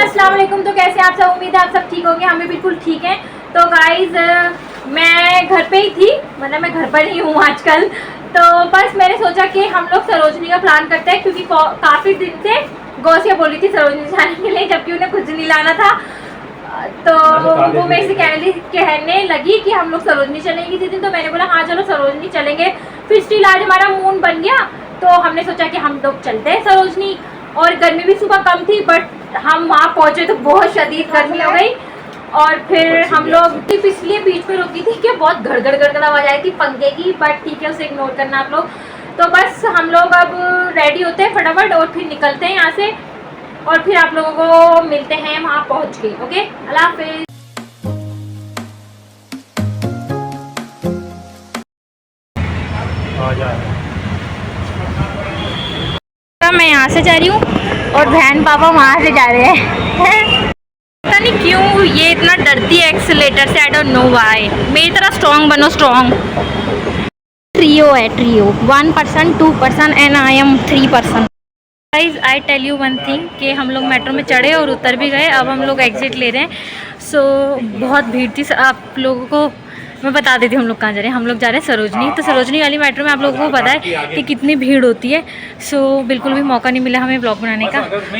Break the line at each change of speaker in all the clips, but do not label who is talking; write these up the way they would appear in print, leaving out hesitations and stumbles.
अस्सलाम वालेकुम। तो कैसे आप सब, उम्मीद है आप सब ठीक होंगे। हमें बिल्कुल ठीक है। तो गाइज मैं घर पे ही थी, मतलब मैं घर पर ही हूँ आजकल। तो बस मैंने सोचा कि हम लोग सरोजनी का प्लान करते हैं, क्योंकि काफ़ी दिन से गौसिया बोली थी सरोजनी जाने के लिए, जबकि उन्हें कुछ नहीं लाना था। तो वो मेरे से कहने लगी कि हम लोग सरोजनी चलेंगे किसी दिन। तो मैंने बोला हाँ चलो सरोजनी चलेंगे। फिर स्टिल आज हमारा मूड बन गया, तो हमने सोचा कि हम लोग चलते हैं सरोजनी। और गर्मी भी सुबह कम थी, बट हम वहाँ पहुँचे तो बहुत शदीद गर्मी हो गई। और फिर हम लोग इसलिए बीच में रुकी थी कि बहुत गड़गड़ आवाज आई थी पंखे की, बट ठीक है उसे इग्नोर करना आप लोग। तो बस हम लोग अब रेडी होते हैं फटाफट और फिर निकलते हैं यहाँ से, और फिर आप लोगों को मिलते हैं वहाँ पहुँच के। ओके, अल्लाह हाफिज़। मैं यहाँ से जा रही हूँ और बहन पापा वहाँ से जा रहे हैं। पता नहीं क्यों ये इतना डरती है एक्सीलेटर से, आई डोंट नो व्हाई। मेरी तरह स्ट्रॉन्ग बनो, स्ट्रॉन्ग। ट्रियो है, trio 1%, 2% and I am 3%। Guys I tell you one thing कि हम लोग मेट्रो में चढ़े और उतर भी गए। अब हम लोग एग्जिट ले रहे हैं। सो बहुत भीड़ थी। आप लोगों को मैं बता देती हूँ हम लोग कहाँ जा रहे हैं। हम लोग जा रहे हैं सरोजनी। तो सरोजनी वाली मेट्रो में आप लोगों को पता है कि कितनी भीड़ होती है। सो बिल्कुल भी मौका नहीं मिला हमें ब्लॉग बनाने का।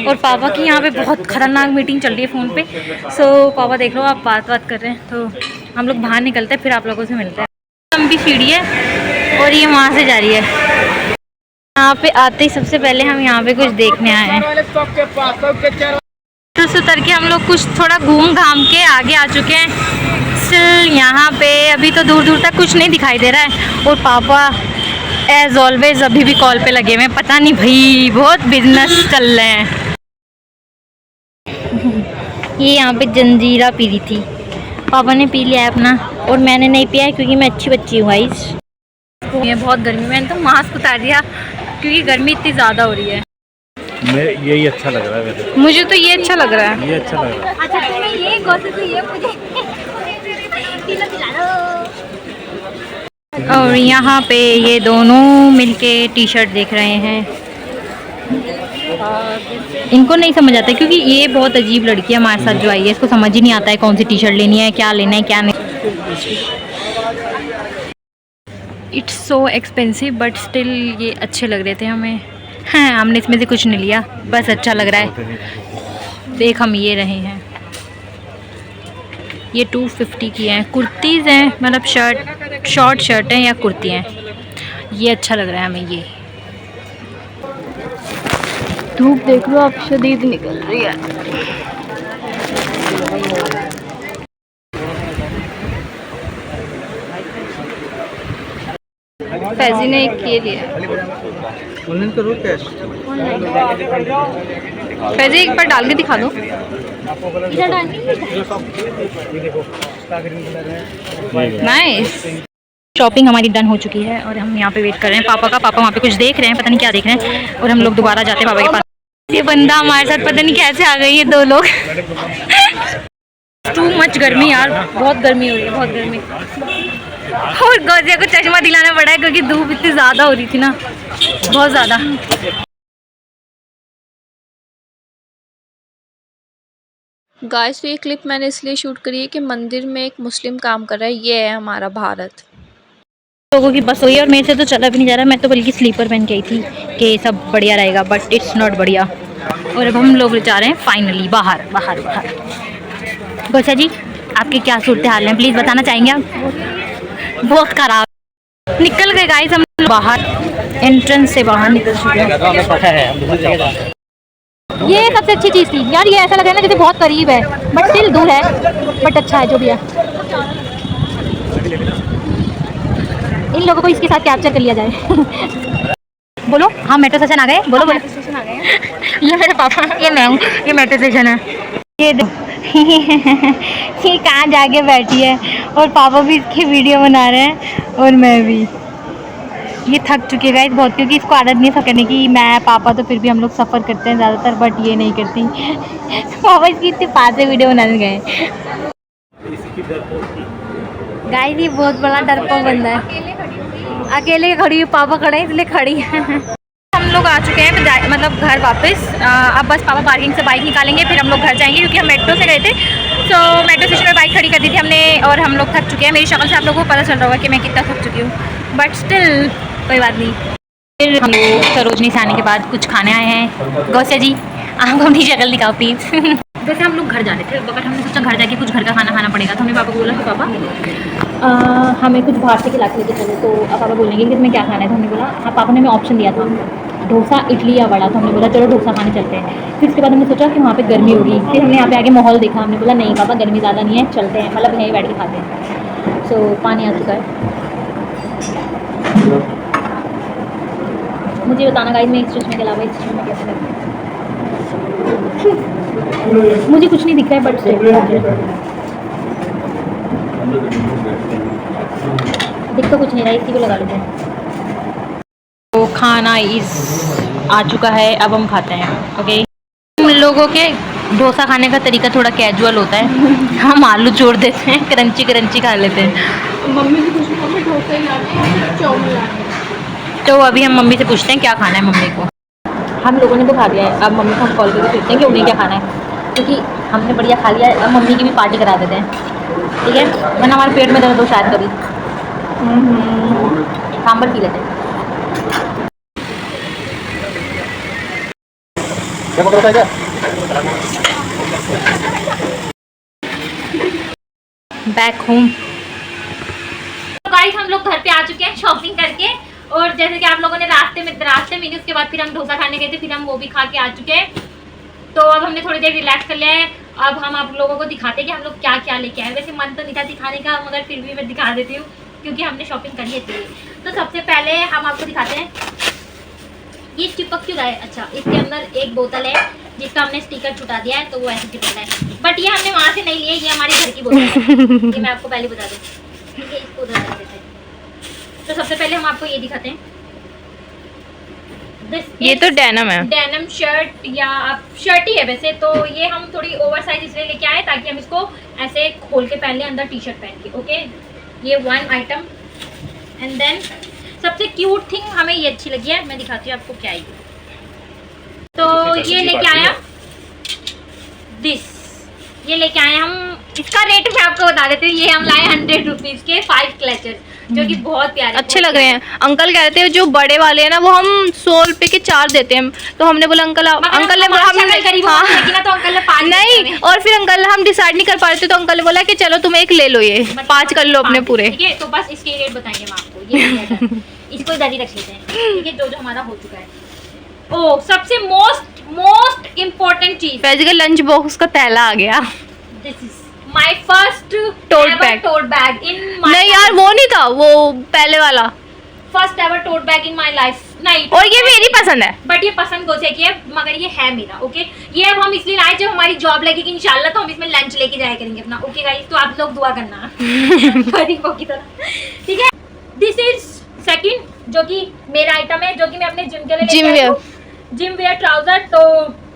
और पापा की यहाँ पे बहुत ख़तरनाक मीटिंग चल रही है फ़ोन पे। सो पापा देख लो, आप बात कर रहे हैं। तो हम लोग बाहर निकलते हैं, फिर आप लोगों से मिलते हैं। लंबी सीढ़ी है और ये वहाँ से जा रही है। यहाँ पे आते ही सबसे पहले हम यहाँ पे कुछ देखने आए हैं। तो उतर के हम लोग कुछ थोड़ा घूम घाम के आगे आ चुके हैं। स्टिल यहाँ पे अभी तो दूर दूर तक कुछ नहीं दिखाई दे रहा है। और पापा एज ऑलवेज अभी भी कॉल पे लगे हुए हैं। पता नहीं भाई, बहुत बिजनेस चल रहे हैं। ये यहाँ पे जंजीरा पी रही थी, पापा ने पी लिया है अपना, और मैंने नहीं पिया है क्योंकि मैं अच्छी बच्ची हूँ गाइस। ये बहुत गर्मी, मैंने तो मास्क उतार दिया क्योंकि गर्मी इतनी ज़्यादा हो रही है।
मैं यही अच्छा लग रहा है वैसे।
मुझे तो ये अच्छा लग रहा है।
ये अच्छा लग रहा है।
अच्छा तुम्हें ये गौसे तो ये मुझे और यहाँ पे ये दोनों मिलके टी शर्ट देख रहे हैं। इनको नहीं समझ आता क्योंकि ये बहुत अजीब लड़की है हमारे साथ जो आई है। इसको समझ ही नहीं आता है कौन सी टी शर्ट लेनी है, क्या लेना है क्या नहीं। It's so expensive but still ये अच्छे लग रहे थे हमें। हाँ, हमने इसमें से कुछ नहीं लिया, बस अच्छा लग रहा है। देख हम ये रहे हैं, ये 250 की हैं। कुर्तीज़ हैं, मतलब शॉर्ट शर्ट हैं या कुर्ती हैं। ये अच्छा लग रहा है हमें। ये धूप देख लो आप, शदीद निकल रही है। फैजी ने एक ये लिया।
ऑनलाइन करो कैश?
फैजी एक बार डाल के दिखा दो। नाइस। शॉपिंग हमारी डन हो चुकी है और हम यहाँ पे वेट कर रहे हैं पापा का। पापा वहाँ पे कुछ देख रहे हैं, पता नहीं क्या देख रहे हैं। और हम लोग दोबारा जाते हैं पापा के पास। ये बंदा हमारे साथ पता नहीं कैसे आ गई है, दो लोग। टू मच गर्मी यार, बहुत गर्मी हो रही है, बहुत गर्मी। और गौजिया को चश्मा दिलाना पड़ा है क्योंकि धूप इतनी ज़्यादा हो रही थी ना, बहुत ज़्यादा।
गाइस, तो ये क्लिप मैंने इसलिए शूट करी है कि मंदिर में एक मुस्लिम काम कर रहा है। ये है हमारा भारत।
लोगों की बस हुई है और मेरे से तो चला भी नहीं जा रहा। मैं तो बल्कि स्लीपर पहन के आई थी कि सब बढ़िया रहेगा, बट इट्स नॉट बढ़िया। और अब हम लोग जा रहे हैं फाइनली बाहर बाहर बाहर। गोसा जी, आपके क्या सूरत हाल हैं, प्लीज़ बताना चाहेंगे आप? बहुत ख़राब। निकल गए गाइस हम बाहर, एंट्रेंस से बाहर निकल चुके हैं। ये सबसे अच्छी चीज़ थी यार। ये ऐसा लग रहा है ना जैसे बहुत करीब है, बट स्टिल दूर है, बट अच्छा है जो भी है। इन लोगों को इसके साथ कैप्चर कर लिया जाए। बोलो हाँ, मेट्रो स्टेशन आ गए। बोलो बोलो। मेट्रो स्टेशन आ गए। ये मेरे पापा, ये मैं हूँ, ये मेट्रो स्टेशन है। ये ये कहाँ जाके बैठी है और पापा भी इसकी वीडियो बना रहे हैं और मैं भी। ये थक चुके हैं बहुत क्योंकि इसको आदत नहीं है करने की। मैं पापा तो फिर भी हम लोग सफ़र करते हैं ज़्यादातर, बट ये नहीं करती। पापा इसकी इतने पास से वीडियो बनाने गए। गाइस ये बहुत बड़ा डरपोक बंदा है। अकेले खड़ी हुई, पापा खड़े हैं इसलिए खड़ी है। हम हम लोग आ चुके हैं मतलब घर वापस। अब बस पापा पार्किंग से बाइक निकालेंगे, फिर हम लोग घर जाएंगे क्योंकि हम मेट्रो से गए थे। तो मेट्रो स्टेशन में बाइक खड़ी कर दी थी हमने और हम लोग थक चुके हैं। मेरी शक्ल से आप लोगों को पता चल रहा होगा कि मैं कितना थक चुकी हूँ, बट स्टिल कोई बात नहीं। फिर हम लोग सरोजनी से आने के बाद कुछ खाने आए हैं। गौसिया जी आप अपनी शक्ल दिखाओ प्लीज़। वैसे हम लोग घर जा रहे थे बट हमने सोचा घर जाके कुछ घर का खाना पड़ेगा, तो हमने पापा को बोला कि पापा हमें कुछ बाहर से खिला के लेके चलो। तो अब पापा बोलेंगे कि तुम्हें क्या खाना है, तो हमने बोला हाँ, पापा ने हमें ऑप्शन दिया था डोसा, इडली या वड़ा, तो हमने बोला चलो डोसा खाने चलते हैं। फिर उसके बाद हमने सोचा कि वहाँ पे गर्मी होगी, फिर हमने यहाँ पे आगे माहौल देखा, हमने बोला नहीं पापा गर्मी ज़्यादा नहीं है, चलते हैं, मतलब यहीं बैठ के खाते हैं। सो पानी आ चुका है। मुझे बताना गाइस मैं इस चश्मे के अलावा इस चश्मे में कैसे लगती है। मुझे कुछ नहीं दिख रहा है बट दिख तो कुछ नहीं रहा है, इसी को लगा लेते हैं। तो खाना इस आ चुका है, अब हम खाते हैं। ओके, हम लोगों के डोसा खाने का तरीका थोड़ा कैजुअल होता है। हम आलू जोड़ देते हैं, क्रंची क्रंची खा लेते हैं।
मम्मी से पूछो, मम्मी डोसा ही लाते हैं, चावल लाते हैं।
तो अभी हम मम्मी से पूछते हैं क्या खाना है मम्मी को। हम लोगों ने तो खा लिया है, अब मम्मी को हम कॉल करके पूछते हैं कि उन्हें क्या खाना है, क्योंकि हमने बढ़िया खा लिया है। अब मम्मी की भी पार्टी करा देते हैं, ठीक है, वरना हमारे पेट में दर्द हो शायद कभी। सांभर पी लेते हैं। Back home. तो गाइस हम लोग घर पे आ चुके हैं शॉपिंग करके, और जैसे कि आप लोगों ने रास्ते में उसके बाद फिर हम डोसा खाने गए थे, फिर हम वो भी खा के आ चुके हैं। तो अब हमने थोड़ी देर रिलैक्स कर लिया है। अब हम आप लोगों को दिखाते हैं कि हम लोग क्या क्या लेके आए। वैसे मन तो नहीं था दिखाने का, मगर फिर भी मैं दिखा देती हूँ क्योंकि हमने शॉपिंग करी है इसलिए। तो सबसे पहले हम आपको दिखाते हैं, ये चिपक क्यों रहा है। अच्छा, इसके अंदर एक बोतल है जिसका हमने स्टिकर छुटा दिया है, तो वो ऐसे चिपक रहा है, बट ये हमने वहाँ से नहीं लिए, ये हमारे घर की बोतल है। ये मैं आपको पहले बता दूँ, ठीक है, इसको उधर रख देते हैं। तो सबसे पहले हम आपको ये दिखाते हैं,
ये तो डेनिम है,
डेनिम शर्ट या आप शर्ट ही है वैसे। तो ये हम थोड़ी ओवर साइज इसलिए लेके आए ताकि हम इसको ऐसे खोल के पहन लें अंदर टी शर्ट पहन के। ओके, ये वन आइटम। एंड देन सबसे क्यूट थिंग हमें ये अच्छी लगी है, मैं दिखाती हूँ आपको क्या है। तो ये लेके आया दिस, ये लेके आए हम। इसका रेट मैं आपको बता देती हूँ, ये हम लाए 100 रुपीज़ के 5 क्लचर, जो कि बहुत प्यारे
अच्छे लग रहे हैं। अंकल कह रहे थे जो बड़े वाले हैं ना वो हम 100 रुपए के 4 देते हैं, तो हमने बोला अंकल अंकल ने बोला हम
तो अंकल ने 5
नहीं, और फिर अंकल हम डिसाइड नहीं कर पा रहे थे, तो अंकल ने बोला कि चलो तुम एक ले लो, ये 5 कर लो अपने पूरे।
ठीक है, तो बस इसके रेट बताएंगे हम आपको, ये इसको इधर ही रख लेते हैं, ठीक है, जो हमारा हो चुका है। ओ, सबसे मोस्ट इम्पोर्टेंट चीज,
वैसे कि लंच बॉक्स का थैला आ गया।
This is my first
tote bag
in
नहीं यार, वो नहीं था, वो पहले वाला
first ever tote bag in my life. नहीं,
और ये मेरी पसंद है,
बट ये पसंद गोसे की है, मगर ये है मेरा। ओके, ये अब हम इसलिए लाए, जब हमारी जॉब लगेगी इंशाल्लाह तो हम इसमें लंच लेके जाया करेंगे अपना। ओके गाइस, तो आप लोग दुआ करना गरीबों की तरह, ठीक है। दिस इज सेकंड, जो कि मेरा आइटम है, जो कि मैं अपने जिम के लिए जिम वेयर ट्राउजर। तो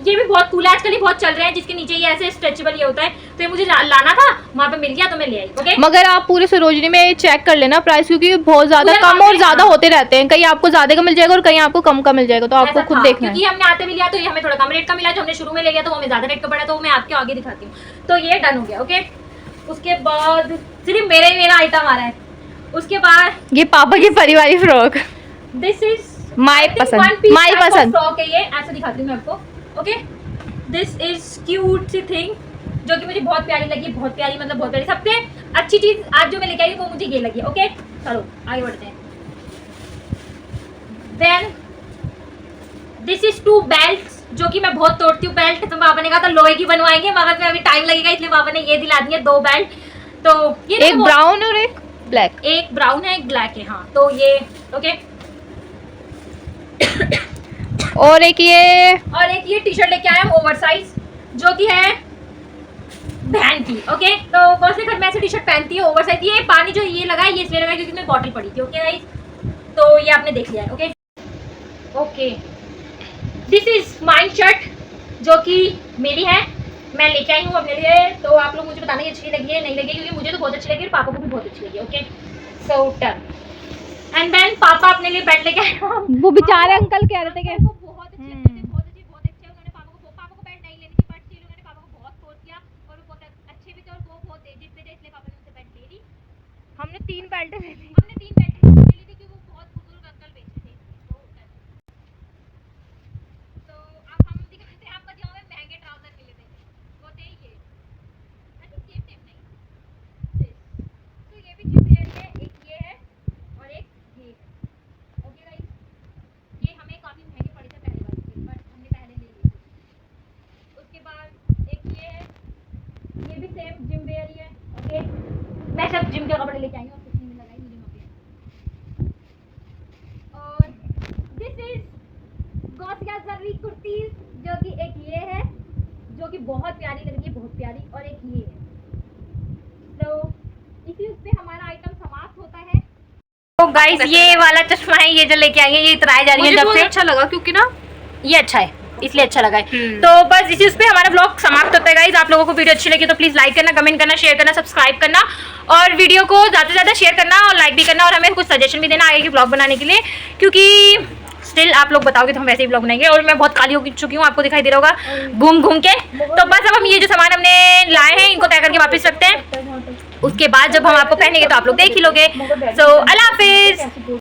ये भी बहुत कूल है, आजकल ये बहुत चल रहे हैं, जिसके नीचे ये ऐसे स्ट्रेचेबल ये होता है। तो ये मुझे लाना था, वहाँ पे मिल गया तो मैं ले आई। ओके,
मगर आप पूरे सरोजनी में चेक कर लेना प्राइस, क्योंकि बहुत ज्यादा कम और ज्यादा होते रहते हैं, कहीं आपको ज्यादा का मिल जाएगा और कहीं आपको कम का मिल जाएगा, तो आपको खुद देखना है।
क्योंकि हमने आते भी लिया तो ये हमें थोड़ा कम रेट का मिला, जो हमने शुरू में ले लिया तो वो हमें ज्यादा रेट का पड़ा, तो मैं आपके आगे दिखाती हूँ। तो ये डन हो गया। ओके, उसके बाद सिर्फ मेरा आइटम आ रहा है। उसके बाद
ये पापा की परिवारी फ्रॉक,
दिस इज
माय पसंद
फ्रॉक है, ये ऐसे दिखाती हूँ मैं आपको। ओके, दिस इज क्यूट सी थिंग, जो कि मुझे बहुत प्यारी लगी, बहुत प्यारी, मतलब बहुत प्यारी। सबसे अच्छी चीज आज जो मैं लेके आई वो मुझे ये लगी। ओके, चलो आगे बढ़ते हैं। देन दिस इज 2 बेल्ट्स, जो कि मैं बहुत तोड़ती हूँ बेल्ट, तो पापा ने कहा था लोहे की बनवाएंगे, मगर मैं अभी टाइम लगेगा, इसलिए पापा ने ये दिला दिए 2 बेल्ट। तो ये
एक ब्राउन और एक ब्लैक,
एक ब्राउन है एक ब्लैक है। हाँ, तो ये ओके
और एक ये
टी शर्ट लेके आया हम ओवर साइज, जो कि है बहन की। ओके, तो बहुत से घर में ऐसे टी शर्ट पहनती है ओवर साइज। ये पानी जो ये लगा है, ये इसलिए लगा है क्योंकि मेरी बॉटल पड़ी थी। ओके गाइस, तो ये आपने देख लिया है। Okay okay, this is my shirt, जो कि मेरी है, मैं लेके आई हूँ अपने लिए। तो आप लोग मुझे बताना ये अच्छी लगी है नहीं लगी, क्योंकि मुझे तो बहुत अच्छी लगी और पापा को भी बहुत अच्छी लगी। Okay, so done. And then पापा अपने लिए बेल्ट लेके आए।
वो बेचारे अंकल कह रहे थे कि
बहुत अच्छे बहुत अच्छे उन्होंने पापा को बेल्ट नहीं लेनी थी, बट स्टिल उन्होंने पापा को बहुत फोर्स किया और वो बहुत अच्छे भी थे और वो बहुत एजेड भी थे, इसलिए पापा ने उनसे बेल्ट ले ली।
हमने 3 बेल्ट ले ली।
हमने 3 बेल्ट ले ली थी क्योंकि वो बहुत बुजुर्ग अंकल बेचे थे। तो अब हम दिखाते हैं आपको जो हमें महंगे ट्राउजर मिले थे, वो थे ये। आई थिंक सेम सेम नहीं, तो ये भी जिम वेयर है, एक ये है और एक ये है। ओके गाइस, ये हमें काफी महंगे पड़े थे पहले वाले के, बट हमने पहले ले लिए थे। उसके बाद एक ये है, ये भी सेम जिम वेयर ही है। ओके, मैं सब जिम के कपड़े लेके आई हूँ और कुछ नहीं लगाई मुझे वहाँ पे। और दिस इज गौसिया जर्री कुर्तीज, जो कि एक ये है जो कि बहुत प्यारी लग रही है, बहुत प्यारी, और एक ये है। तो इसी उस पे हमारा आइटम समाप्त होता है। तो गाइस ये वाला चश्मा है, ये जो लेके आई है, ये इतराई जा रही है
मुझे
जब
बहुत
से।
अच्छा लगा क्योंकि ना
ये अच्छा है, इसलिए अच्छा लगा है। तो बस इसी उस पे हमारा ब्लॉग समाप्त होता है गाइस। आप लोगों को वीडियो अच्छी लगी तो प्लीज लाइक करना, कमेंट करना, शेयर करना, सब्सक्राइब करना और वीडियो को ज़्यादा से ज़्यादा शेयर करना और लाइक भी करना, और हमें कुछ सजेशन भी देना आगे की ब्लॉग बनाने के लिए, क्योंकि स्टिल आप लोग बताओगे तो हम वैसे ही ब्लॉग बनाएंगे। और मैं बहुत काली हो चुकी हूँ, आपको दिखाई दे रहा होगा घूम घूम के। तो बस अब हम ये जो सामान हमने लाए हैं इनको तय करके वापस रखते हैं, उसके बाद जब हम आपको पहनेंगे तो आप लोग देख ही लोगे। सो अल्लाह हाफिज़।